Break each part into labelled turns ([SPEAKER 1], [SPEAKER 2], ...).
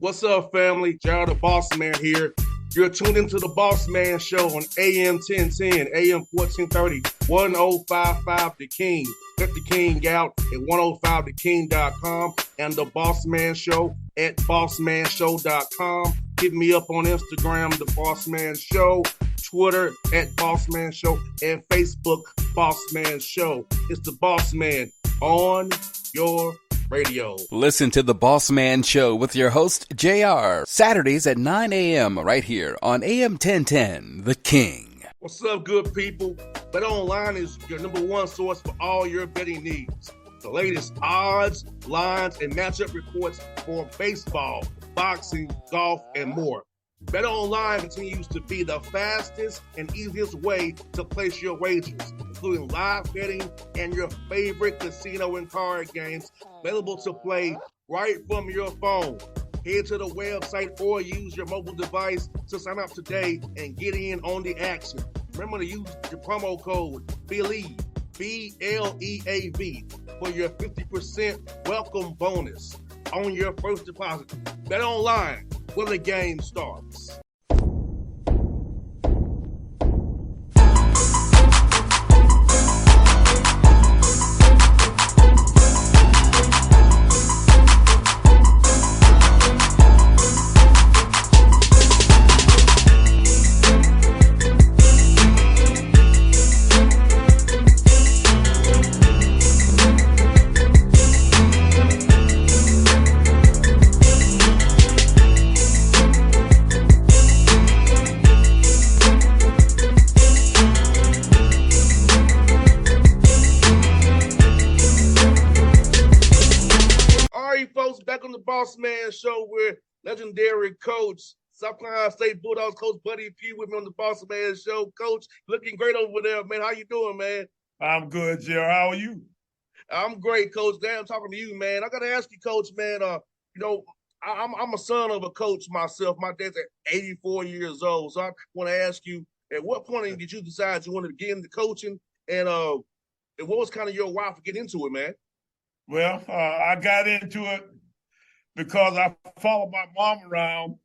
[SPEAKER 1] What's up, family? Gerald the Bossman here. You're tuned into the Bossman Show on AM 1010, AM 1430, 1055 The King. Check The King out at 105theking.com and the Bossman Show at bossmanshow.com. Hit me up on Instagram, The Bossman Show, Twitter at Bossman Show, and Facebook, Bossman Show. It's the Bossman on your radio.
[SPEAKER 2] Listen to the Bossman Show with your host, JR, Saturdays at 9 a.m. right here on AM 1010, The King.
[SPEAKER 1] What's up, good people? BetOnline is your number one source for all your betting needs. The latest odds, lines, and matchup reports for baseball, boxing, golf, and more. BetOnline continues to be the fastest and easiest way to place your wagers, including live betting and your favorite casino and card games available to play right from your phone. Head to the website or use your mobile device to sign up today and get in on the action. Remember to use your promo code BELIEVE, BLEAV, for your 50% welcome bonus on your first deposit. BetOnline, where the game starts. Back on the Bossman Show with legendary coach, South Carolina State Bulldogs coach Buddy Pough with me on the Bossman Show. Coach, looking great over there, man. How you doing, man?
[SPEAKER 3] I'm good, Jerry. How are you?
[SPEAKER 1] I'm great, Coach. I'm talking to you, man. I got to ask you, Coach, man, I'm a son of a coach myself. My dad's at 84 years old. So I want to ask you, at what point did you decide you wanted to get into coaching? And what was kind of your why for getting into it, man?
[SPEAKER 3] Well, I got into it because I followed my mom around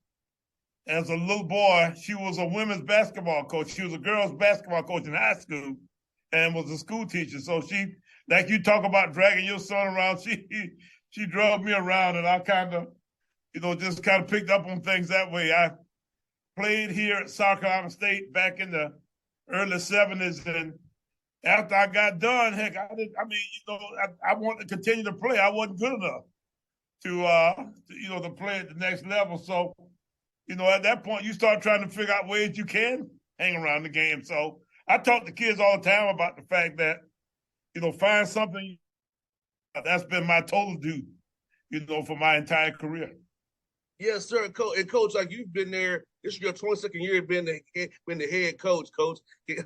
[SPEAKER 3] as a little boy. She was a women's basketball coach. She was a girls' basketball coach in high school and was a school teacher. So she, like you talk about dragging your son around, she drove me around, and I kind of, just kind of picked up on things that way. I played here at South Carolina State back in the early 70s, and after I got done, heck, I wanted to continue to play. I wasn't good enough to play at the next level. So, at that point, you start trying to figure out ways you can hang around the game. So I talk to kids all the time about the fact that, find something. That's been my total duty, for my entire career.
[SPEAKER 1] Yes, sir. And Coach, like you've been there, this is your 22nd year being the head coach, Coach.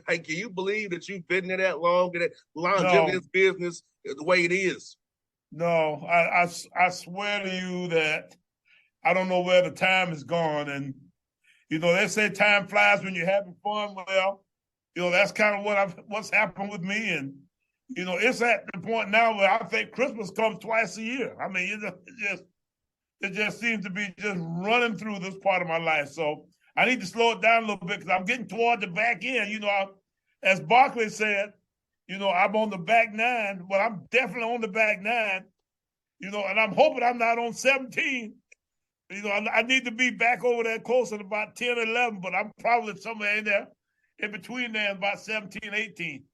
[SPEAKER 1] Like, can you believe that you've been there that long, that longevity of business the way it is?
[SPEAKER 3] No, I swear to you that I don't know where the time has gone. And, they say time flies when you're having fun. Well, that's kind of what's happened with me. And, it's at the point now where I think Christmas comes twice a year. I mean, it just seems to be just running through this part of my life. So I need to slow it down a little bit because I'm getting toward the back end. As Barkley said, I'm on the back nine. Well, I'm definitely on the back nine, and I'm hoping I'm not on 17. I need to be back over there closer to about 10 or 11, but I'm probably somewhere in there, in between there, about 17, 18.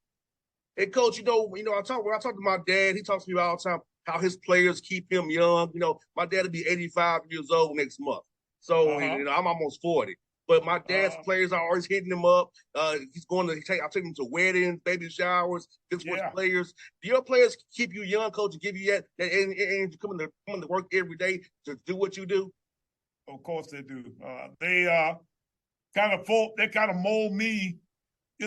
[SPEAKER 1] Hey, Coach, I talk to my dad. He talks to me all the time how his players keep him young. My dad will be 85 years old next month. So, I'm almost 40. But my dad's players are always hitting him up. He's going to I'll take him to weddings, baby showers, players. Do your players keep you young, Coach, and give you that and coming to work every day to do what you do?
[SPEAKER 3] Of course they do. They kind of mold me.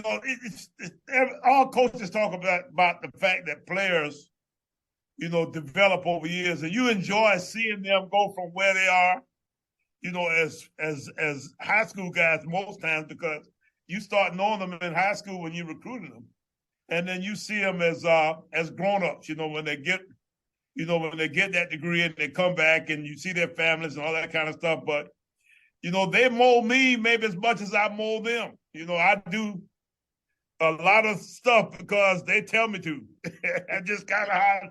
[SPEAKER 3] All coaches talk about the fact that players, develop over years, and you enjoy seeing them go from where they are, as high school guys most times, because you start knowing them in high school when you recruited them, and then you see them as grown-ups, when they get when they get that degree and they come back and you see their families and all that kind of stuff. But, they mold me maybe as much as I mold them. I do a lot of stuff because they tell me to. That's just kind of how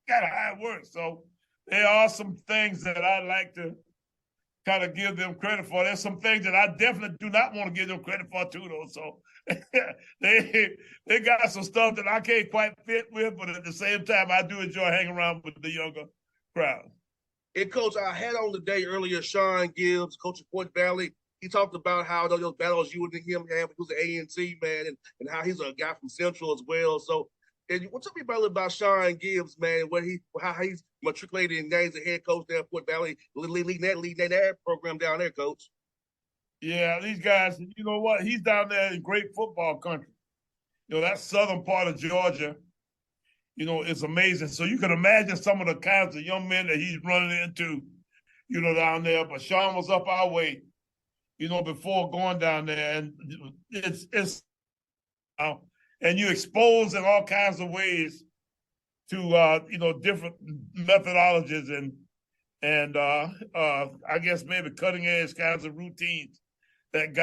[SPEAKER 3] it works. So there are some things that I like to kind of give them credit for. There's some things that I definitely do not want to give them credit for too, though. So they got some stuff that I can't quite fit with, but at the same time, I do enjoy hanging around with the younger crowd.
[SPEAKER 1] And Coach, I had on today earlier Sean Gibbs, Coach of Fort Valley. He talked about how those battles you and him had when he was an A&T, man, and how he's a guy from Central as well. So, and what's up about Sean Gibbs, man, how he's matriculated in games as head coach there at Fort Valley, leading that program down there, Coach.
[SPEAKER 3] Yeah, these guys, you know what? He's down there in great football country. That southern part of Georgia, it's amazing. So you can imagine some of the kinds of young men that he's running into, down there. But Sean was up our way, before going down there. And it's and you expose in all kinds of ways to, different methodologies and I guess maybe cutting edge kinds of routines that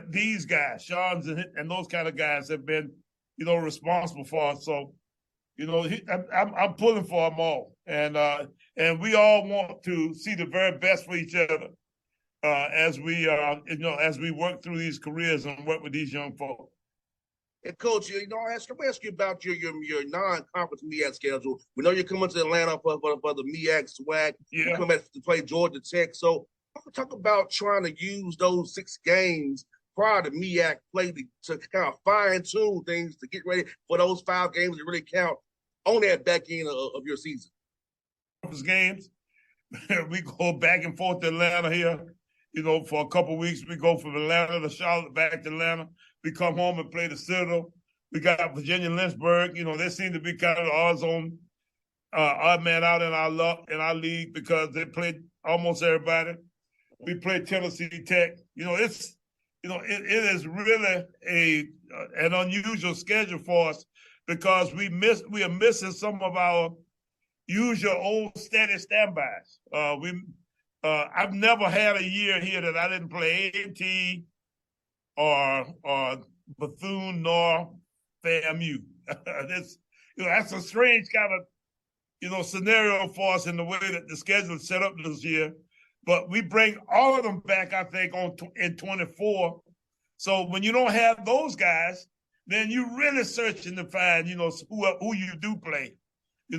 [SPEAKER 3] these guys, Sean's and those kind of guys have been, responsible for. So, I'm pulling for them all, and we all want to see the very best for each other as we work through these careers and work with these young folks.
[SPEAKER 1] And Coach, I'm gonna ask you about your non-conference MEAC schedule. We know you're coming to Atlanta for the MEAC SWAC.
[SPEAKER 3] Yeah.
[SPEAKER 1] You're coming back to play Georgia Tech. So talk about trying to use those 6 games prior to MEAC play to kind of fine-tune things to get ready for those 5 games that really count on that back end of your season.
[SPEAKER 3] Games, we go back and forth to Atlanta here, for a couple of weeks. We go from Atlanta to Charlotte, back to Atlanta. We come home and play the Citadel. We got Virginia Lynchburg. They seem to be kind of odd man out in our league because they played almost everybody. We play Tennessee Tech. It is really an unusual schedule for us because we are missing some of our usual old steady standbys. I've never had a year here that I didn't play A&T or Bethune nor FAMU. That's a strange kind of scenario for us in the way that the schedule is set up this year. But we bring all of them back, I think, in 24. So when you don't have those guys, then you're really searching to find, who you do play,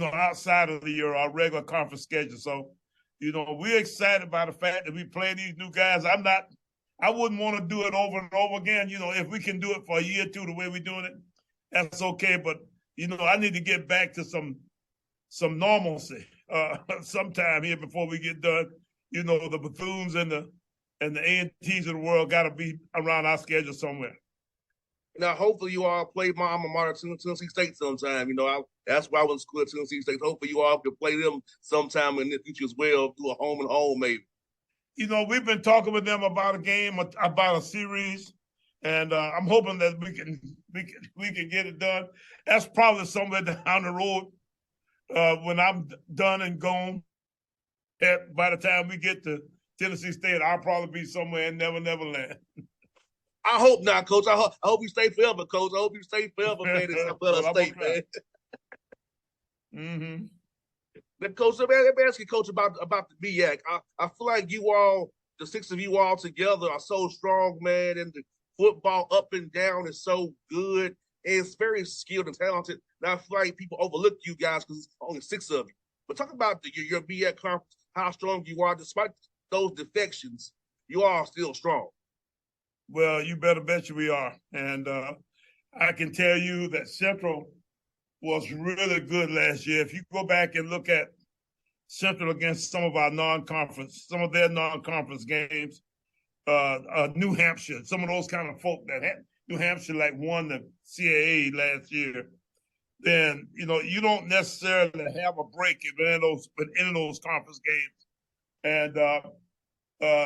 [SPEAKER 3] outside of our regular conference schedule. So, we're excited by the fact that we play these new guys. I wouldn't want to do it over and over again. If we can do it for a year or two the way we're doing it, that's okay. But, I need to get back to some normalcy sometime here before we get done. The Bethunes and the A&Ts of the world got to be around our schedule somewhere.
[SPEAKER 1] Now, hopefully you all play my alma mater, Tennessee State, sometime. That's why I went to school at Tennessee State. Hopefully you all can play them sometime in the future as well, do a home and home maybe.
[SPEAKER 3] We've been talking with them about a game, about a series, and I'm hoping that we can get it done. That's probably somewhere down the road when I'm done and gone. By the time we get to Tennessee State, I'll probably be somewhere in Never Land.
[SPEAKER 1] I hope not, Coach. I hope you stay forever, Coach. I hope you stay forever, man. In State, man.
[SPEAKER 3] Mm-hmm.
[SPEAKER 1] Then, Coach, let me ask you, Coach, about the MEAC. I feel like you all, the 6 of you all together, are so strong, man, and the football up and down is so good. And it's very skilled and talented. And I feel like people overlook you guys because it's only 6 of you. But talk about your MEAC conference, how strong you are. Despite those defections, you are still strong.
[SPEAKER 3] Well, you better bet you we are. And I can tell you that Central was really good last year. If you go back and look at Central against some of their non-conference games, New Hampshire, some of those kind of folk that had New Hampshire won the CAA last year, then, you don't necessarily have a break in any of those conference games. And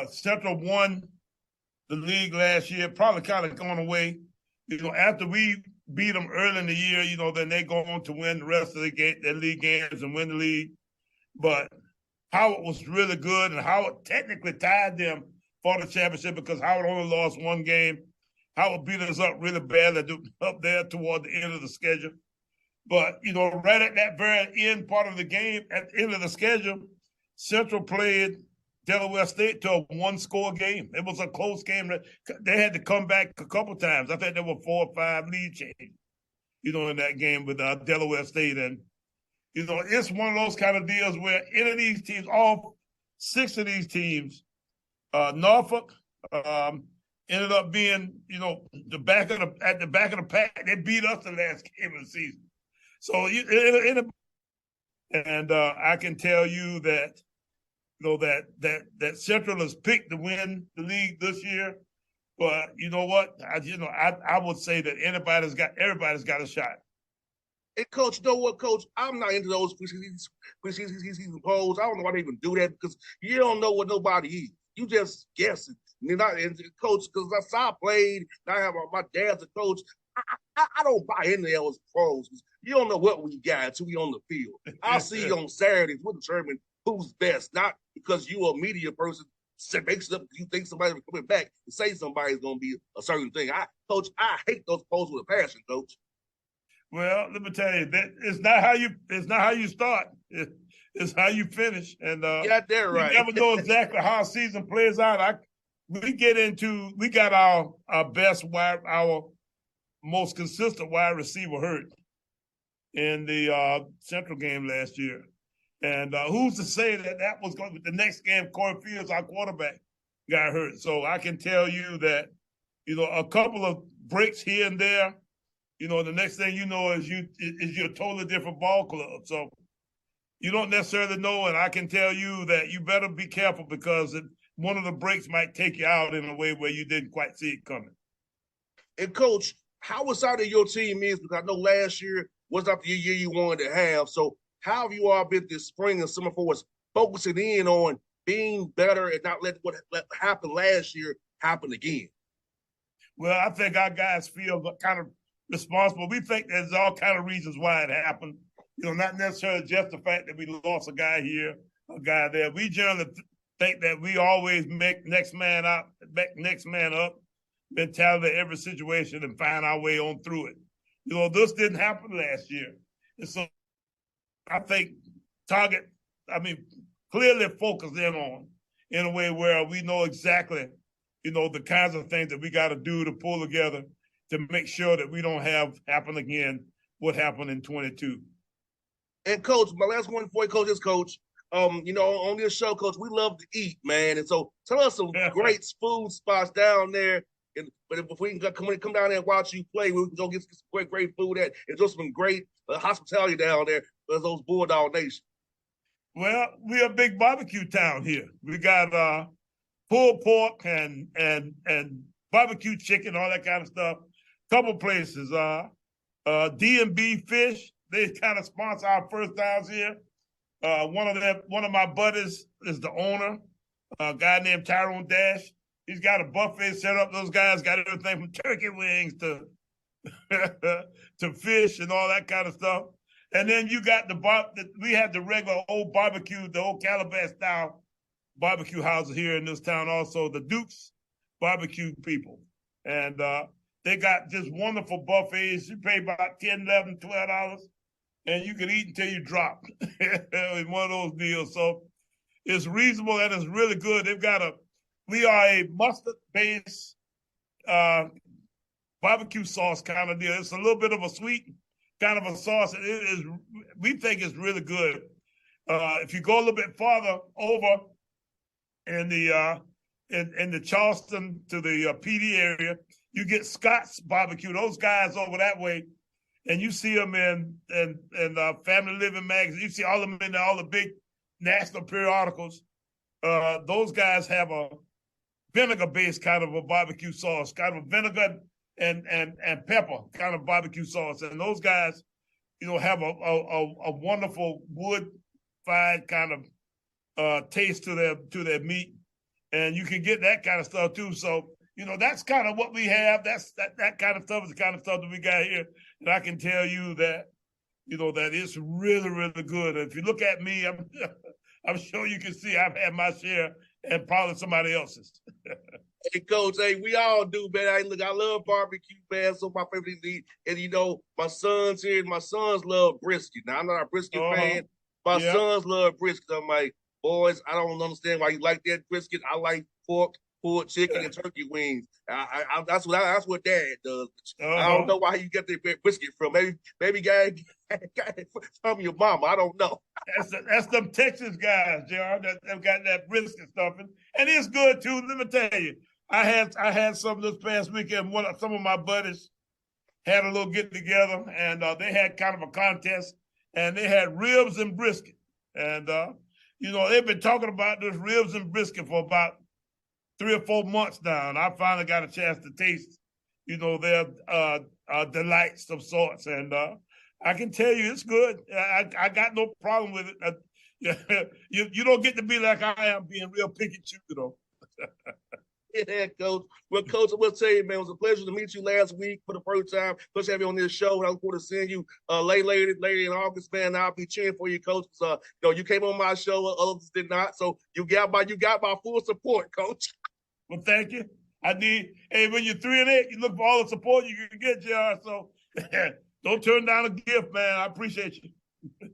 [SPEAKER 3] Central won the league last year, probably kind of gone away. After we beat them early in the year, then they go on to win the rest of their league games and win the league. But Howard was really good, and Howard technically tied them for the championship because Howard only lost one game. Howard beat us up really bad up there toward the end of the schedule. But, right at that very end part of the game, at the end of the schedule, Central played Delaware State to a one-score game. It was a close game. They had to come back a couple times. I think there were 4 or 5 lead changes, in that game with Delaware State. And, it's one of those kind of deals where any of these teams, all 6 of these teams, Norfolk ended up being, at the back of the pack. They beat us the last game of the season. So, I can tell you that, that Central is picked to win the league this year. But you know what? I would say that everybody's got a shot.
[SPEAKER 1] And Coach, you know what, Coach? I'm not into those preseason polls. I don't know why they even do that because you don't know what nobody is. You just guessing. And Coach, because I played, and I have my dad's a coach. I don't buy into those pros. You don't know what we got until we on the field. I'll see you on Saturdays. We'll determine who's best, not because you a media person makes up you think somebody's coming back and say somebody's going to be a certain thing. Coach, I hate those polls with a passion, Coach.
[SPEAKER 3] Well, let me tell you, that it's not how you start. It's how you finish. And
[SPEAKER 1] got that right.
[SPEAKER 3] You never know exactly how a season plays out. We got our best our most consistent wide receiver hurt in the Central game last year. And who's to say that was going to be the next game? Corey Fields, our quarterback, got hurt. So I can tell you that, a couple of breaks here and there, the next thing you know is you're a totally different ball club. So you don't necessarily know, and I can tell you that you better be careful because one of the breaks might take you out in a way where you didn't quite see it coming.
[SPEAKER 1] And Coach, how excited your team is, because I know last year was not the year you wanted to have. So how have you all been this spring and summer for us focusing in on being better and not let what happened last year happen again?
[SPEAKER 3] Well, I think our guys feel kind of responsible. We think there's all kind of reasons why it happened. Not necessarily just the fact that we lost a guy here, a guy there. We generally think that we always make next man up mentality every situation and find our way on through it. This didn't happen last year. And so I think clearly focused in a way where we know exactly, the kinds of things that we got to do to pull together to make sure that we don't have happen again what happened in 22.
[SPEAKER 1] And Coach, my last one for you, Coach, is Coach. On this show, Coach, we love to eat, man. And so tell us some great food spots down there. But if we can come down there and watch you play, we can go get some great food and just some great hospitality down there for those Bulldog Nation.
[SPEAKER 3] Well, we're a big barbecue town here. We got pulled pork and barbecue chicken, all that kind of stuff. Couple places. D&B Fish, they kind of sponsor our first downs here. One of my buddies is the owner, a guy named Tyrone Dash. He's got a buffet set up. Those guys got everything from turkey wings to to fish and all that kind of stuff. And then you got we had the regular old barbecue, the old Calabash style barbecue houses here in this town also, the Duke's barbecue people. And they got just wonderful buffets. You pay about $10, $11, $12, and you can eat until you drop. It's one of those deals. So it's reasonable and it's really good. We are a mustard-based barbecue sauce kind of deal. It's a little bit of a sweet kind of a sauce. We think it's really good. If you go a little bit farther over in the Charleston to the PD area, you get Scott's Barbecue. Those guys over that way, and you see them in Family Living magazine. You see all of them in all the big national periodicals. Those guys have a vinegar-based kind of a barbecue sauce, kind of vinegar and pepper kind of barbecue sauce. And those guys, have a wonderful wood-fired kind of taste to their meat. And you can get that kind of stuff too. So that's kind of what we have. That kind of stuff is the kind of stuff that we got here. And I can tell you that, that it's really, really good. If you look at me, I'm sure you can see I've had my share and probably somebody else's.
[SPEAKER 1] Hey, Coach, hey, we all do, man. Hey, look, I love barbecue, man. So my favorite thing, and my sons here, my sons love brisket. Now, I'm not a brisket fan. My sons love brisket. I'm like, boys, I don't understand why you like that brisket. I like pork, pulled chicken, and turkey wings. That's what Dad does. I don't know why you get that brisket from. Maybe guy got it from your mama. I don't know.
[SPEAKER 3] That's them Texas guys, JR, that got that brisket stuffing, and it's good too. Let me tell you, I had some this past weekend. Some of my buddies had a little get together, and they had kind of a contest, and they had ribs and brisket, and they've been talking about this ribs and brisket for about 3 or 4 months now, and I finally got a chance to taste, their delights of sorts, and I can tell you it's good. I got no problem with it. You don't get to be like I am, being real picky too, though.
[SPEAKER 1] Yeah, Coach. Well, Coach, I will tell you, man, it was a pleasure to meet you last week for the first time. Pleasure to have you on this show. I look forward to seeing you later in August, man. I'll be cheering for you, Coach. You came on my show, others did not. So you got my full support, Coach.
[SPEAKER 3] Well, thank you. Hey, when you're 3-8, you look for all the support you can get, JR. So don't turn down a gift, man. I appreciate you.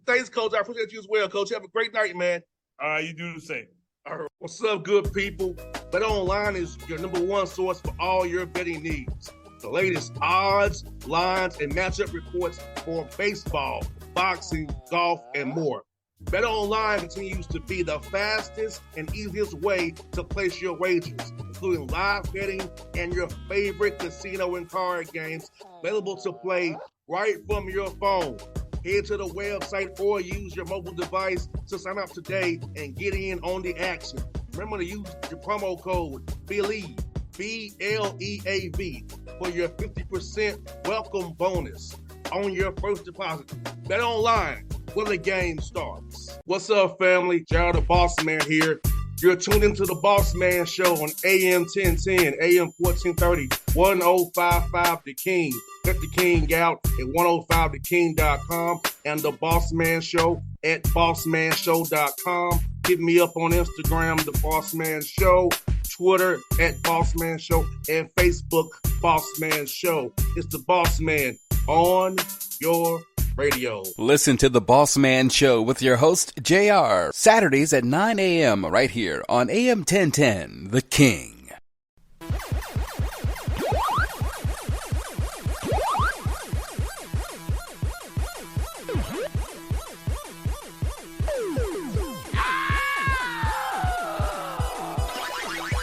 [SPEAKER 1] Thanks, Coach. I appreciate you as well, Coach. Have a great night, man.
[SPEAKER 3] All right, you do the same.
[SPEAKER 1] All right. What's up, good people? BetOnline is your number one source for all your betting needs. The latest odds, lines, and matchup reports for baseball, boxing, golf, and more. BetOnline continues to be the fastest and easiest way to place your wagers, including live betting and your favorite casino and card games available to play right from your phone. Head to the website or use your mobile device to sign up today and get in on the action. Remember to use your promo code BELIEVE, BLEAV, for your 50% welcome bonus on your first deposit. BetOnline, where the game starts. What's up, family? Jared the Bossman here. You're tuned into the Bossman Show on AM 1010, AM 1430, 1055 The King. Check The King out at 105theking.com and the Bossman Show at bossmanshow.com. Hit me up on Instagram, The Bossman Show, Twitter at Bossman Show, and Facebook, Bossman Show. It's the Bossman on your radio.
[SPEAKER 2] Listen to the Bossman Show with your host, JR, Saturdays at 9 a.m. right here on AM 1010, The King.